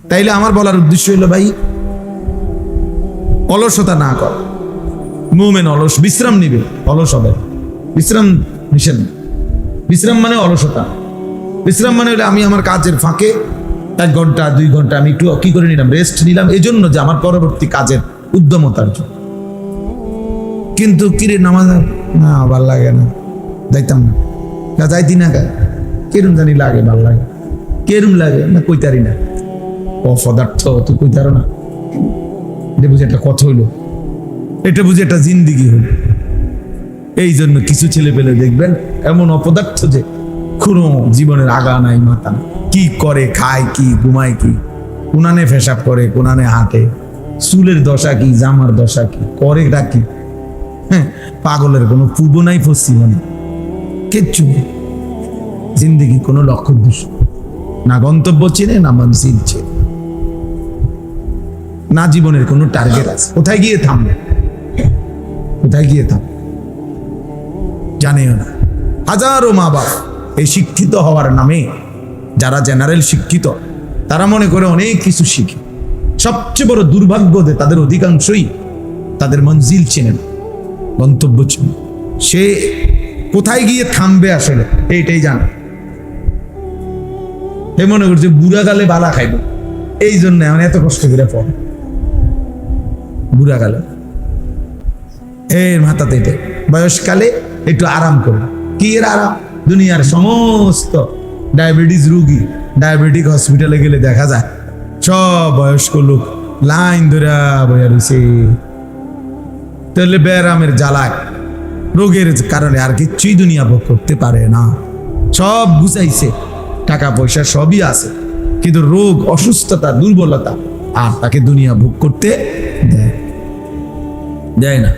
তাইলে আমার বলার উদ্দেশ্য হলো ভাই, অলসতা না কর। মুমিন অলস, বিশ্রাম নিবে, অলস হবে। বিশ্রাম নিষেধ। বিশ্রাম মানে অলসতা। বিশ্রাম মানে হলে আমি আমার কাজের ফাঁকে 1 ঘন্টা 2 ঘন্টা আমি একটু কি করে নিলাম, রেস্ট নিলাম, এই জন্য যে আমার পরবর্তী কাজের উদ্যমতার জন্য। কিন্তু কিরে নামাজ না ভাল লাগে না, যাইতাম না, যাইতি না, কেরম জানি লাগে, ভাল লাগে, কেরম লাগে না কইতারি না, অপদার্থ তুই কইতারো না। এটা বুঝে একটা কথা হইলো, এটা বুঝে একটা জিন্দিগি হইল। এই জন্য কিছু ছেলে পেলে দেখবেন এমন অপদার্থ যে কোনো জীবনের আগা নাই মাথা নাই, কি করে, খায় কি, ঘুমায় কি, কোনানে ফেসাব করে, কোনানে হাঁটে, চুলের দশা কি, জামার দশা কি, করে ডাকি। হ্যাঁ, পাগলের কোনো পূর্ব নাই পশ্চিম নেই, কিচ্ছু নেই। জিন্দিগি কোনো লক্ষ্য উদ্দেশ্য না, গন্তব্য চেনে না, মনজিল চেনে না, জীবনের কোনো টার্গেট আছে, কোথায় গিয়ে থামবে, কোথায় গিয়ে থামবে জানেও না। হাজারো মা বাপ এই শিক্ষিত হওয়ার নামে, যারা জেনারেল শিক্ষিত, তারা মনে করে অনেক কিছু শিখে। সবচেয়ে বড় দুর্ভাগ্য যে তাদের অধিকাংশই তাদের মঞ্জিল চেনে না, গন্তব্য চেনে। সে কোথায় গিয়ে থামবে আসলে এইটাই জানে। এ মনে করছে বুড়া গালে বালা খাইব, এই জন্য আমি এত কষ্ট করে পড়ে বুড়া গালে, এর মাথাতে এটা বয়সকালে একটু আরাম করবে। কি এর আরাম? দুনিয়ার সমস্ত ডায়াবেটিস রুগী, ডায়াবেটিক হসপিটালে গেলে দেখা যায় সব বয়স্ক লোক লাইন ধরে বইয়া রয়েছে। তাহলে ব্যারামের জ্বালায়, রোগের কারণে আর কিচ্ছুই দুনিয়া ভোগ করতে পারে না। সব গুছাইছে, টাকা পয়সা সবই আছে, কিন্তু রোগ, অসুস্থতা, দুর্বলতা আর তাকে দুনিয়া ভোগ করতে দেয় না।